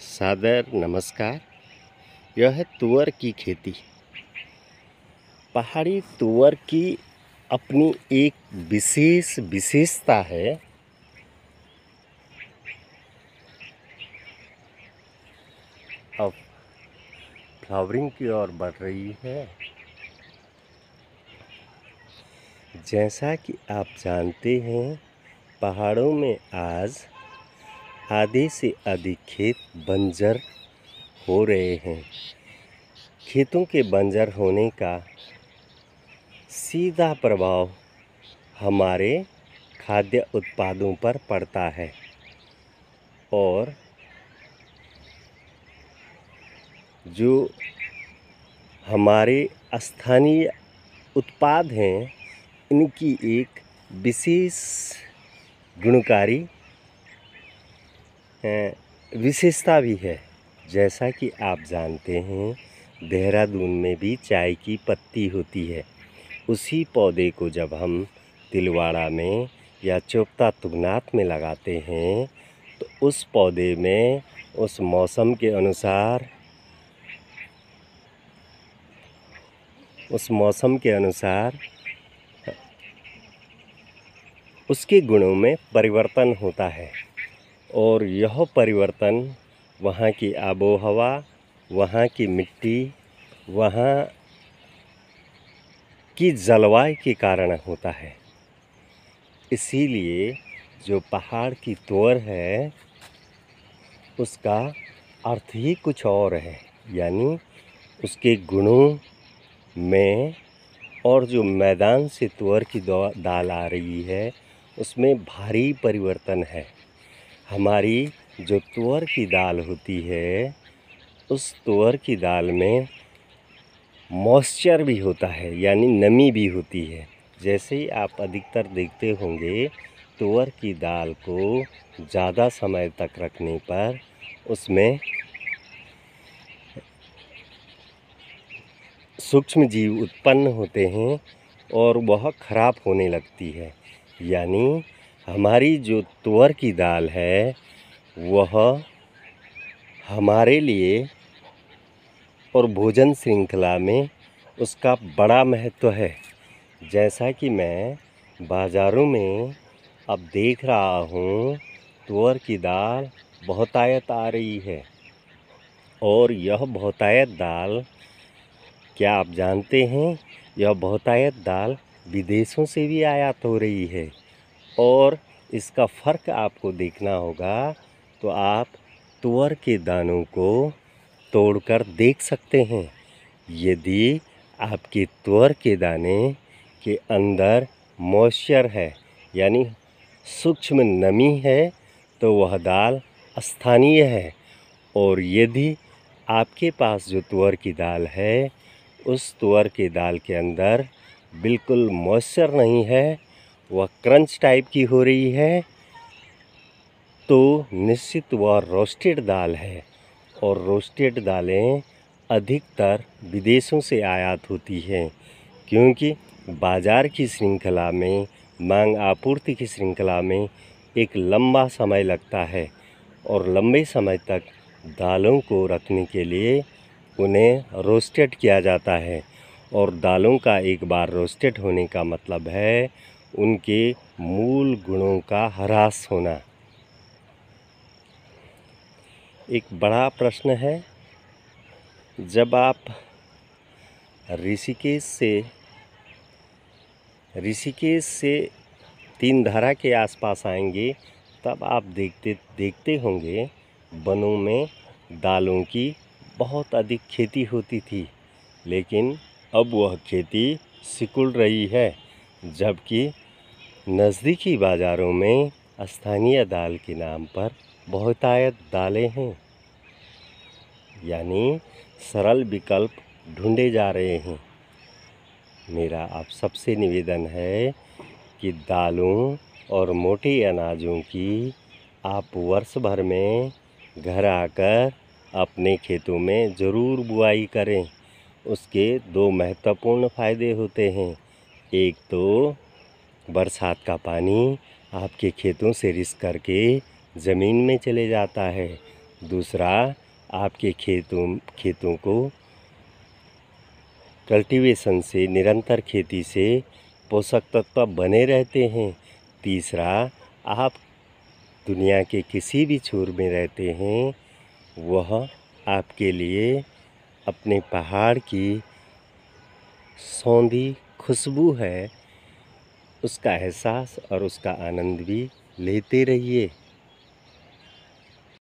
सादर नमस्कार। यह है तुअर की खेती। पहाड़ी तुअर की अपनी एक विशेषता है। अब फ्लावरिंग की ओर बढ़ रही है। जैसा कि आप जानते हैं, पहाड़ों में आज आधे से अधिक खेत बंजर हो रहे हैं। खेतों के बंजर होने का सीधा प्रभाव हमारे खाद्य उत्पादों पर पड़ता है और जो हमारे स्थानीय उत्पाद हैं, इनकी एक विशेष गुणकारी विशेषता भी है। जैसा कि आप जानते हैं, देहरादून में भी चाय की पत्ती होती है। उसी पौधे को जब हम तिलवाड़ा में या चोपता तुंगनाथ में लगाते हैं तो उस पौधे में उस मौसम के अनुसार उसके गुणों में परिवर्तन होता है और यह परिवर्तन वहाँ की आबोहवा, वहाँ की मिट्टी, वहाँ की जलवायु के कारण होता है। इसीलिए जो पहाड़ की तुअर है, उसका अर्थ ही कुछ और है। यानी उसके गुणों में और जो मैदान से तुअर की दाल आ रही है, उसमें भारी परिवर्तन है। हमारी जो तुअर की दाल होती है, उस तुअर की दाल में मॉइस्चर भी होता है, यानी नमी भी होती है। जैसे ही आप अधिकतर देखते होंगे, तुअर की दाल को ज़्यादा समय तक रखने पर उसमें सूक्ष्म जीव उत्पन्न होते हैं और वह खराब होने लगती है। यानी हमारी जो तुअर की दाल है, वह हमारे लिए और भोजन श्रृंखला में उसका बड़ा महत्व है। जैसा कि मैं बाज़ारों में अब देख रहा हूँ, तुअर की दाल बहुतायत आ रही है और यह बहुतायत दाल, क्या आप जानते हैं, यह बहुतायत दाल विदेशों से भी आयात हो रही है। और इसका फ़र्क आपको देखना होगा तो आप तुअर के दानों को तोड़कर देख सकते हैं। यदि आपके तुअर के दाने के अंदर मॉइस्चर है, यानी सूक्ष्म नमी है, तो वह दाल स्थानीय है। और यदि आपके पास जो तुअर की दाल है, उस तुअर की दाल के अंदर बिल्कुल मॉइस्चर नहीं है, वह क्रंच टाइप की हो रही है, तो निश्चित वह रोस्टेड दाल है। और रोस्टेड दालें अधिकतर विदेशों से आयात होती हैं, क्योंकि बाज़ार की श्रृंखला में, मांग आपूर्ति की श्रृंखला में एक लंबा समय लगता है और लंबे समय तक दालों को रखने के लिए उन्हें रोस्टेड किया जाता है। और दालों का एक बार रोस्टेड होने का मतलब है उनके मूल गुणों का ह्रास होना। एक बड़ा प्रश्न है, जब आप ऋषिकेश से तीनधारा के आसपास आएंगे, तब आप देखते होंगे वनों में दालों की बहुत अधिक खेती होती थी। लेकिन अब वह खेती सिकुड़ रही है, जबकि नज़दीकी बाज़ारों में स्थानीय दाल के नाम पर बहुतायत दालें हैं। यानी सरल विकल्प ढूंढे जा रहे हैं। मेरा आप सबसे निवेदन है कि दालों और मोटे अनाजों की आप वर्ष भर में घर आकर अपने खेतों में ज़रूर बुआई करें। उसके दो महत्वपूर्ण फ़ायदे होते हैं। एक तो बरसात का पानी आपके खेतों से रिस करके ज़मीन में चले जाता है। दूसरा, आपके खेतों को कल्टीवेशन से, निरंतर खेती से पोषक तत्व बने रहते हैं। तीसरा, आप दुनिया के किसी भी छोर में रहते हैं, वह आपके लिए अपने पहाड़ की सौंधी खुशबू है, उसका एहसास और उसका आनंद भी लेते रहिए।